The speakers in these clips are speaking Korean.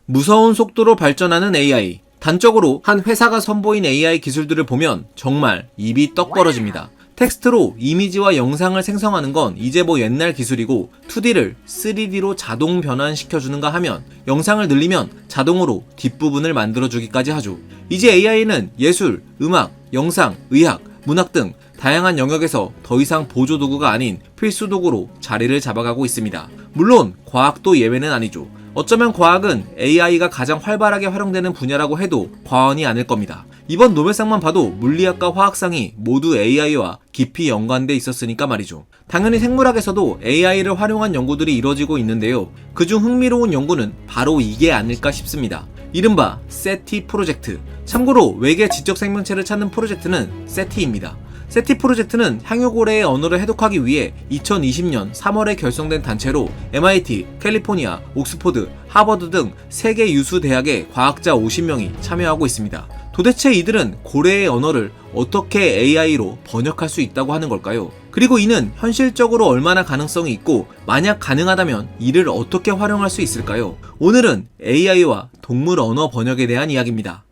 무서운 속도로 발전하는 AI. 단적으로 한 회사가 선보인 AI 기술들을 보면 정말 입이 떡 벌어집니다. 텍스트로 이미지와 영상을 생성하는 건 이제 뭐 옛날 기술이고 2D를 3D로 자동 변환시켜주는가 하면 영상을 늘리면 자동으로 뒷부분을 만들어주기까지 하죠. 이제 AI는 예술, 음악, 영상, 의학, 문학 등 다양한 영역에서 더 이상 보조도구가 아닌 필수 도구로 자리를 잡아가고 있습니다. 물론 과학도 예외는 아니죠. 어쩌면 과학은 AI가 가장 활발하게 활용되는 분야라고 해도 과언이 아닐 겁니다. 이번 노벨상만 봐도 물리학과 화학상이 모두 AI와 깊이 연관돼 있었으니까 말이죠. 당연히 생물학에서도 AI를 활용한 연구들이 이뤄지고 있는데요. 그중 흥미로운 연구는 바로 이게 아닐까 싶습니다. 이른바 세티 프로젝트. 참고로 외계 지적 생명체를 찾는 프로젝트는 세티입니다. 세티 프로젝트는 향유고래의 언어를 해독하기 위해 2020년 3월에 결성된 단체로 MIT, 캘리포니아, 옥스포드, 하버드 등 세계 유수 대학의 과학자 50명이 참여하고 있습니다. 도대체 이들은 고래의 언어를 어떻게 AI로 번역할 수 있다고 하는 걸까요? 그리고 이는 현실적으로 얼마나 가능성이 있고 만약 가능하다면 이를 어떻게 활용할 수 있을까요? 오늘은 AI와 동물 언어 번역에 대한 이야기입니다.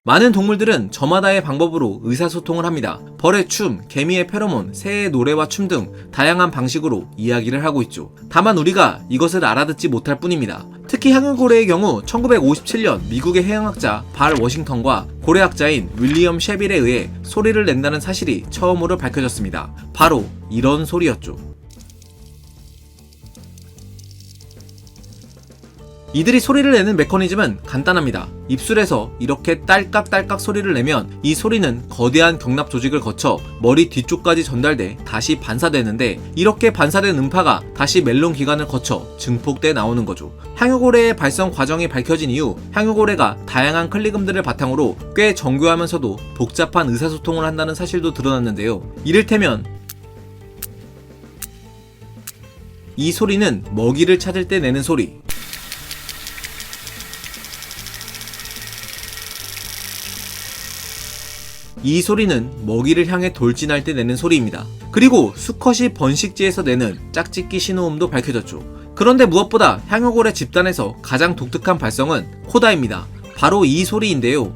많은 동물들은 저마다의 방법으로 의사소통을 합니다. 벌의 춤, 개미의 페로몬, 새의 노래와 춤 등 다양한 방식으로 이야기를 하고 있죠. 다만 우리가 이것을 알아듣지 못할 뿐입니다. 특히 향유고래의 경우 1957년 미국의 해양학자 발 워싱턴과 고래학자인 윌리엄 셰빌에 의해 소리를 낸다는 사실이 처음으로 밝혀졌습니다. 바로 이런 소리였죠. 이들이 소리를 내는 메커니즘은 간단합니다. 입술에서 이렇게 딸깍딸깍 소리를 내면 이 소리는 거대한 경납 조직을 거쳐 머리 뒤쪽까지 전달돼 다시 반사되는데 이렇게 반사된 음파가 다시 멜론 기관을 거쳐 증폭돼 나오는 거죠. 향유고래의 발성 과정이 밝혀진 이후 향유고래가 다양한 클리금들을 바탕으로 꽤 정교하면서도 복잡한 의사소통을 한다는 사실도 드러났는데요. 이를테면 이 소리는 먹이를 찾을 때 내는 소리, 이 소리는 먹이를 향해 돌진할 때 내는 소리입니다. 그리고 수컷이 번식지에서 내는 짝짓기 신호음도 밝혀졌죠. 그런데 무엇보다 향유고래 집단에서 가장 독특한 발성은 코다입니다. 바로 이 소리인데요.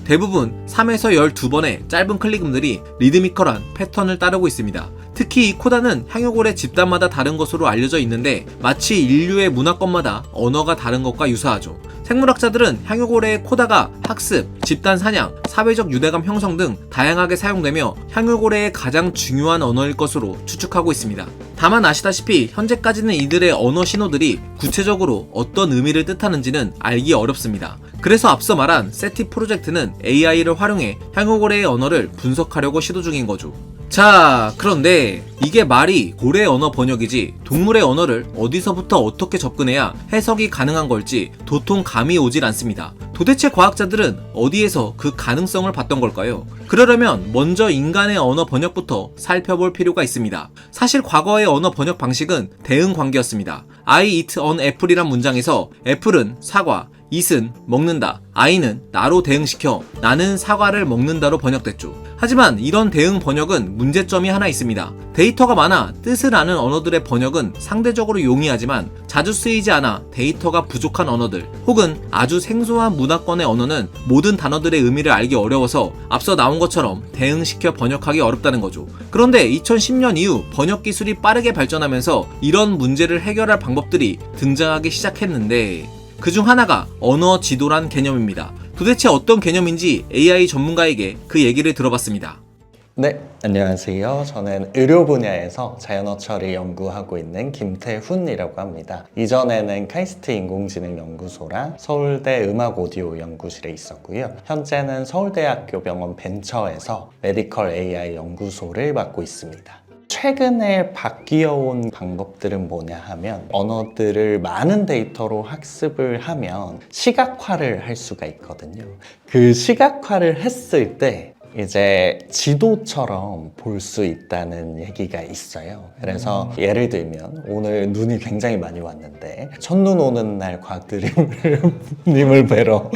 대부분 3에서 12번의 짧은 클리금들이 리드미컬한 패턴을 따르고 있습니다. 특히 이 코다는 향유고래 집단마다 다른 것으로 알려져 있는데 마치 인류의 문화권마다 언어가 다른 것과 유사하죠. 생물학자들은 향유고래의 코다가 학습, 집단 사냥, 사회적 유대감 형성 등 다양하게 사용되며 향유고래의 가장 중요한 언어일 것으로 추측하고 있습니다. 다만 아시다시피 현재까지는 이들의 언어 신호들이 구체적으로 어떤 의미를 뜻하는지는 알기 어렵습니다. 그래서 앞서 말한 세티 프로젝트는 AI를 활용해 향유고래의 언어를 분석하려고 시도 중인 거죠. 자, 그런데 이게 말이 고래의 언어 번역이지 동물의 언어를 어디서부터 어떻게 접근해야 해석이 가능한 걸지 도통 감이 오질 않습니다. 도대체 과학자들은 어디에서 그 가능성을 봤던 걸까요? 그러려면 먼저 인간의 언어 번역부터 살펴볼 필요가 있습니다. 사실 과거의 언어 번역 방식은 대응 관계였습니다. I eat an apple이란 문장에서 애플은 사과, eat은 먹는다, I는 나로 대응시켜 나는 사과를 먹는다로 번역됐죠. 하지만 이런 대응 번역은 문제점이 하나 있습니다. 데이터가 많아 뜻을 아는 언어들의 번역은 상대적으로 용이하지만 자주 쓰이지 않아 데이터가 부족한 언어들 혹은 아주 생소한 문화권의 언어는 모든 단어들의 의미를 알기 어려워서 앞서 나온 것처럼 대응시켜 번역하기 어렵다는 거죠. 그런데 2010년 이후 번역 기술이 빠르게 발전하면서 이런 문제를 해결할 방법들이 등장하기 시작했는데 그중 하나가 언어 지도란 개념입니다. 도대체 어떤 개념인지 AI 전문가에게 그 얘기를 들어봤습니다. 네, 안녕하세요. 저는 의료 분야에서 자연어 처리 연구하고 있는 김태훈이라고 합니다. 이전에는 카이스트 인공지능 연구소랑 서울대 음악 오디오 연구실에 있었고요. 현재는 서울대학교 병원 벤처에서 메디컬 AI 연구소를 맡고 있습니다. 최근에 바뀌어온 방법들은 뭐냐 하면 언어들을 많은 데이터로 학습을 하면 시각화를 할 수가 있거든요. 그 시각화를 했을 때 이제 지도처럼 볼 수 있다는 얘기가 있어요. 그래서 예를 들면 오늘 눈이 굉장히 많이 왔는데 첫눈 오는 날 과학드림님을 뵈러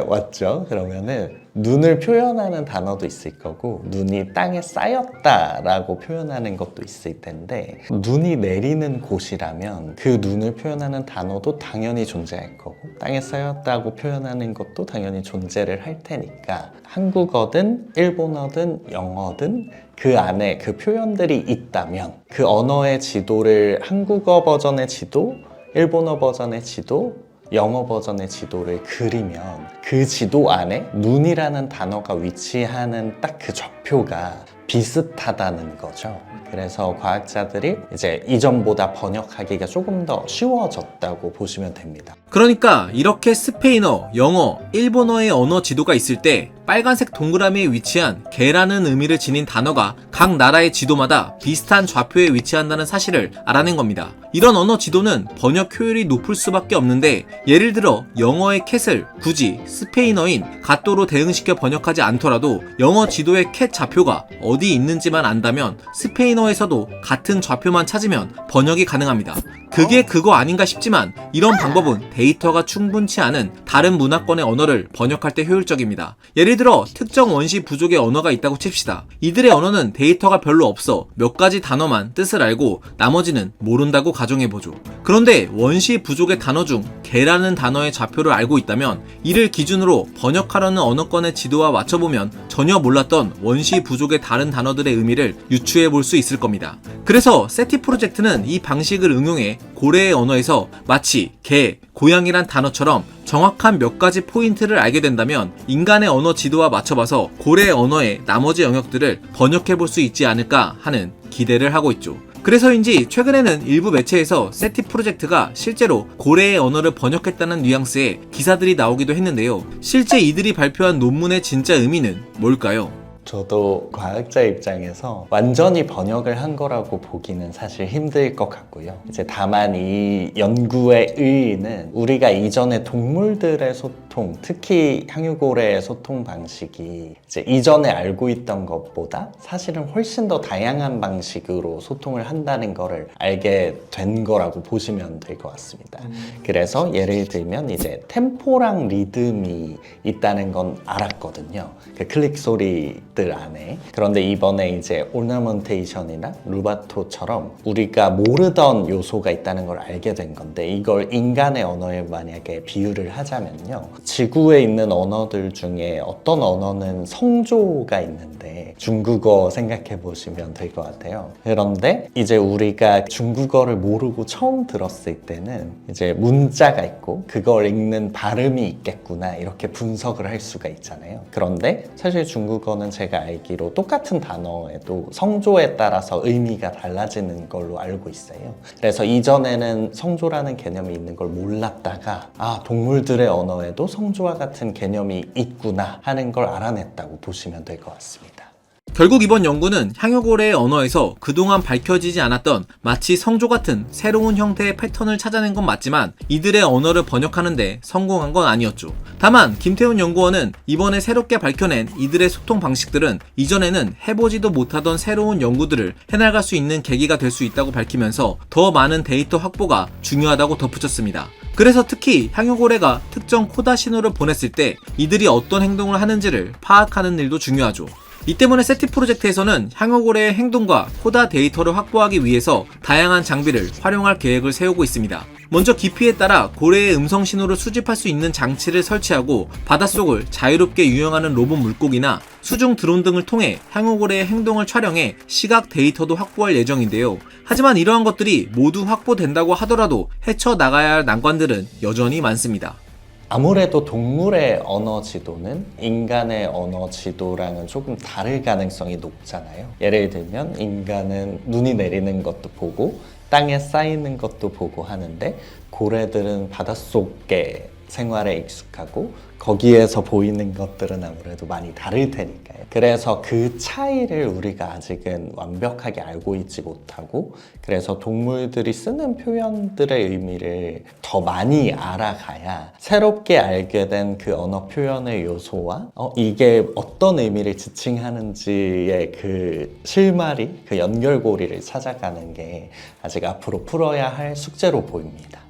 왔죠. 그러면은 눈을 표현하는 단어도 있을 거고 눈이 땅에 쌓였다라고 표현하는 것도 있을 텐데 눈이 내리는 곳이라면 그 눈을 표현하는 단어도 당연히 존재할 거고 땅에 쌓였다고 표현하는 것도 당연히 존재를 할 테니까 한국어든 일본어든 영어든 그 안에 그 표현들이 있다면 그 언어의 지도를 한국어 버전의 지도, 일본어 버전의 지도, 영어 버전의 지도를 그리면 그 지도 안에 눈이라는 단어가 위치하는 딱 그 좌표가 비슷하다는 거죠. 그래서 과학자들이 이제 이전보다 번역하기가 조금 더 쉬워졌다고 보시면 됩니다. 그러니까 이렇게 스페인어, 영어, 일본어의 언어 지도가 있을 때 빨간색 동그라미에 위치한 개라는 의미를 지닌 단어가 각 나라의 지도마다 비슷한 좌표에 위치한다는 사실을 알아낸 겁니다. 이런 언어 지도는 번역 효율이 높을 수밖에 없는데 예를 들어 영어의 캣을 굳이 스페인어인 갓도로 대응시켜 번역하지 않더라도 영어 지도의 캣 좌표가 어디 있는지만 안다면 스페인어에서도 같은 좌표만 찾으면 번역이 가능합니다. 그게 그거 아닌가 싶지만 이런 방법은 데이터가 충분치 않은 다른 문화권의 언어를 번역할 때 효율적입니다. 예를 들어 특정 원시 부족의 언어가 있다고 칩시다. 이들의 언어는 데이터가 별로 없어 몇 가지 단어만 뜻을 알고 나머지는 모른다고 가정해보죠. 그런데 원시 부족의 단어 중 개라는 단어의 좌표를 알고 있다면 이를 기준으로 번역하려는 언어권의 지도와 맞춰보면 전혀 몰랐던 원시 부족의 다른 단어들의 의미를 유추해볼 수 있을 겁니다. 그래서 세티 프로젝트는 이 방식을 응용해 고래의 언어에서 마치 개, 고양이란 단어처럼 정확한 몇 가지 포인트를 알게 된다면 인간의 언어 지도와 맞춰봐서 고래의 언어의 나머지 영역들을 번역해볼 수 있지 않을까 하는 기대를 하고 있죠. 그래서인지 최근에는 일부 매체에서 세티 프로젝트가 실제로 고래의 언어를 번역했다는 뉘앙스의 기사들이 나오기도 했는데요. 실제 이들이 발표한 논문의 진짜 의미는 뭘까요? 저도 과학자 입장에서 완전히 번역을 한 거라고 보기는 사실 힘들 것 같고요. 이제 다만 이 연구의 의의는 우리가 이전에 동물들의 소통, 특히 향유고래의 소통 방식이 이제 이전에 알고 있던 것보다 사실은 훨씬 더 다양한 방식으로 소통을 한다는 거를 알게 된 거라고 보시면 될 것 같습니다. 그래서 예를 들면 이제 템포랑 리듬이 있다는 건 알았거든요. 그 클릭 소리들 안에. 그런데 이번에 이제 오너먼테이션이나 루바토처럼 우리가 모르던 요소가 있다는 걸 알게 된 건데 이걸 인간의 언어에 만약에 비유를 하자면요. 지구에 있는 언어들 중에 어떤 언어는 성조가 있는데 중국어 생각해 보시면 될 것 같아요. 그런데 이제 우리가 중국어를 모르고 처음 들었을 때는 이제 문자가 있고 그걸 읽는 발음이 있겠구나 이렇게 분석을 할 수가 있잖아요. 그런데 사실 중국어는 제가 알기로 똑같은 단어에도 성조에 따라서 의미가 달라지는 걸로 알고 있어요. 그래서 이전에는 성조라는 개념이 있는 걸 몰랐다가 동물들의 언어에도 성조와 같은 개념이 있구나 하는 걸 알아냈다고 보시면 될 것 같습니다. 결국 이번 연구는 향유고래의 언어에서 그동안 밝혀지지 않았던 마치 성조 같은 새로운 형태의 패턴을 찾아낸 건 맞지만 이들의 언어를 번역하는데 성공한 건 아니었죠. 다만 김태훈 연구원은 이번에 새롭게 밝혀낸 이들의 소통 방식들은 이전에는 해보지도 못하던 새로운 연구들을 해나갈 수 있는 계기가 될 수 있다고 밝히면서 더 많은 데이터 확보가 중요하다고 덧붙였습니다. 그래서 특히 향유고래가 특정 코다 신호를 보냈을 때 이들이 어떤 행동을 하는지를 파악하는 일도 중요하죠. 이 때문에 세티 프로젝트에서는 향유고래의 행동과 코다 데이터를 확보하기 위해서 다양한 장비를 활용할 계획을 세우고 있습니다. 먼저 깊이에 따라 고래의 음성 신호를 수집할 수 있는 장치를 설치하고 바닷속을 자유롭게 유영하는 로봇 물고기나 수중 드론 등을 통해 향유고래의 행동을 촬영해 시각 데이터도 확보할 예정인데요. 하지만 이러한 것들이 모두 확보된다고 하더라도 헤쳐나가야 할 난관들은 여전히 많습니다. 아무래도 동물의 언어 지도는 인간의 언어 지도랑은 조금 다를 가능성이 높잖아요. 예를 들면 인간은 눈이 내리는 것도 보고 땅에 쌓이는 것도 보고 하는데 고래들은 바닷속에 생활에 익숙하고 거기에서 보이는 것들은 아무래도 많이 다를 테니까요. 그래서 그 차이를 우리가 아직은 완벽하게 알고 있지 못하고 그래서 동물들이 쓰는 표현들의 의미를 더 많이 알아가야 새롭게 알게 된 그 언어 표현의 요소와 이게 어떤 의미를 지칭하는지의 그 실마리, 그 연결고리를 찾아가는 게 아직 앞으로 풀어야 할 숙제로 보입니다.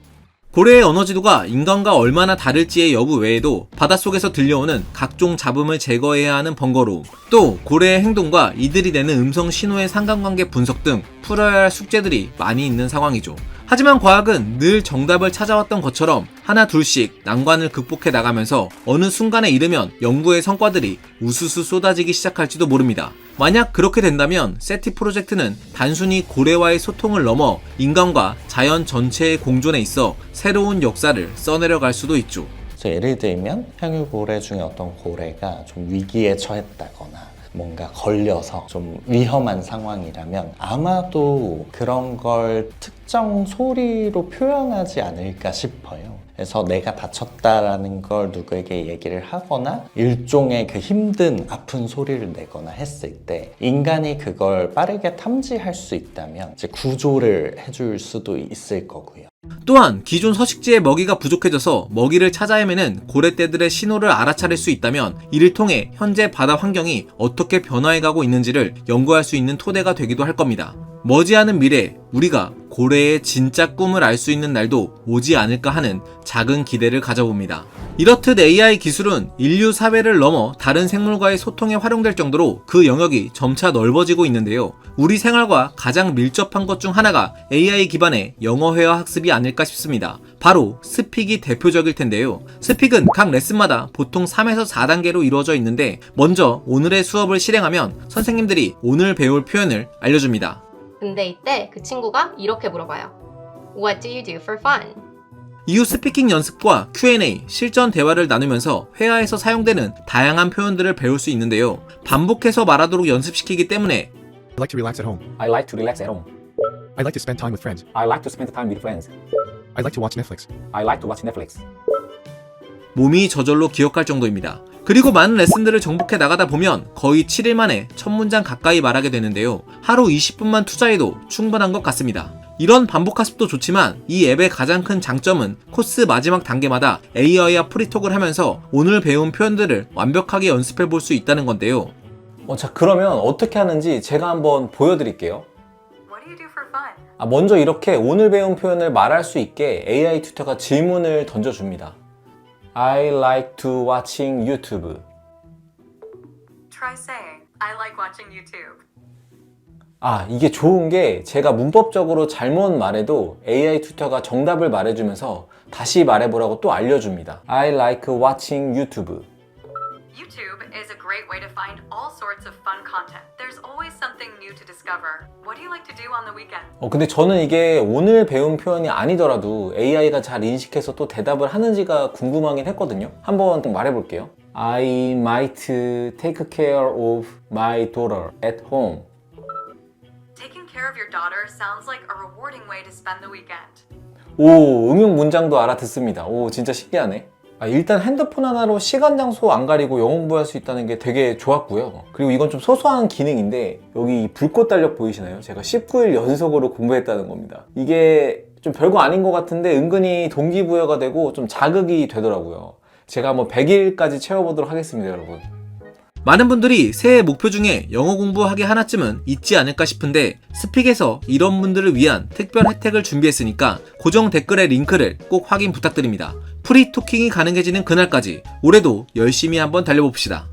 고래의 에너지도가 인간과 얼마나 다를지의 여부 외에도 바닷속에서 들려오는 각종 잡음을 제거해야 하는 번거로움, 또 고래의 행동과 이들이 내는 음성 신호의 상관관계 분석 등 풀어야 할 숙제들이 많이 있는 상황이죠. 하지만 과학은 늘 정답을 찾아왔던 것처럼 하나 둘씩 난관을 극복해 나가면서 어느 순간에 이르면 연구의 성과들이 우수수 쏟아지기 시작할지도 모릅니다. 만약 그렇게 된다면 세티 프로젝트는 단순히 고래와의 소통을 넘어 인간과 자연 전체의 공존에 있어 새로운 역사를 써내려갈 수도 있죠. 그래서 예를 들면 향유고래 중에 어떤 고래가 좀 위기에 처했다거나 뭔가 걸려서 좀 위험한 상황이라면 아마도 그런 걸 특정 소리로 표현하지 않을까 싶어요. 그래서 내가 다쳤다라는 걸 누구에게 얘기를 하거나 일종의 그 힘든 아픈 소리를 내거나 했을 때 인간이 그걸 빠르게 탐지할 수 있다면 이제 구조를 해줄 수도 있을 거고요. 또한 기존 서식지의 먹이가 부족해져서 먹이를 찾아 헤매는 고래떼들의 신호를 알아차릴 수 있다면 이를 통해 현재 바다 환경이 어떻게 변화해가고 있는지를 연구할 수 있는 토대가 되기도 할 겁니다. 머지않은 미래 우리가 고래의 진짜 꿈을 알 수 있는 날도 오지 않을까 하는 작은 기대를 가져봅니다. 이렇듯 AI 기술은 인류 사회를 넘어 다른 생물과의 소통에 활용될 정도로 그 영역이 점차 넓어지고 있는데요. 우리 생활과 가장 밀접한 것 중 하나가 AI 기반의 영어 회화 학습이 아닐까 싶습니다. 바로 스픽이 대표적일 텐데요. 스픽은 각 레슨마다 보통 3에서 4단계로 이루어져 있는데 먼저 오늘의 수업을 실행하면 선생님들이 오늘 배울 표현을 알려줍니다. 근데 이때 그 친구가 이렇게 물어봐요. What do you do for fun? 이후 스피킹 연습과 Q&A, 실전 대화를 나누면서 회화에서 사용되는 다양한 표현들을 배울 수 있는데요. 반복해서 말하도록 연습시키기 때문에 I like to relax at home. I like to relax at home. I like to spend time with friends. I like to spend time with friends. I like to watch Netflix. I like to watch Netflix. 몸이 저절로 기억할 정도입니다. 그리고 많은 레슨들을 정복해 나가다 보면 거의 7일 만에 1000문장 가까이 말하게 되는데요. 하루 20분만 투자해도 충분한 것 같습니다. 이런 반복 학습도 좋지만 이 앱의 가장 큰 장점은 코스 마지막 단계마다 AI와 프리톡을 하면서 오늘 배운 표현들을 완벽하게 연습해 볼 수 있다는 건데요. 자, 그러면 어떻게 하는지 제가 한번 보여드릴게요. What do you do for fun? 먼저 이렇게 오늘 배운 표현을 말할 수 있게 AI 튜터가 질문을 던져줍니다. I like to watching YouTube. Try saying, I like watching YouTube. 이게 좋은 게 제가 문법적으로 잘못 말해도 AI 튜터가 정답을 말해주면서 다시 말해보라고 또 알려줍니다. I like watching YouTube. YouTube is a great way to find all sorts of fun content. There's always something new to discover. What do you like to do on the weekend? 근데 저는 이게 오늘 배운 표현이 아니더라도 AI가 잘 인식해서 또 대답을 하는지가 궁금하긴 했거든요. 한번 말해볼게요. I might take care of my daughter at home. Taking care of your daughter sounds like a rewarding way to spend the weekend. 응용 문장도 알아듣습니다. 진짜 신기하네. 일단 핸드폰 하나로 시간 장소 안 가리고 영어 공부할 수 있다는 게 되게 좋았고요. 그리고 이건 좀 소소한 기능인데 여기 불꽃 달력 보이시나요? 제가 19일 연속으로 공부했다는 겁니다. 이게 좀 별거 아닌 것 같은데 은근히 동기부여가 되고 좀 자극이 되더라고요. 제가 한번 100일까지 채워보도록 하겠습니다, 여러분. 많은 분들이 새해 목표 중에 영어 공부하기 하나쯤은 있지 않을까 싶은데 스픽에서 이런 분들을 위한 특별 혜택을 준비했으니까 고정 댓글의 링크를 꼭 확인 부탁드립니다. 프리토킹이 가능해지는 그날까지 올해도 열심히 한번 달려봅시다.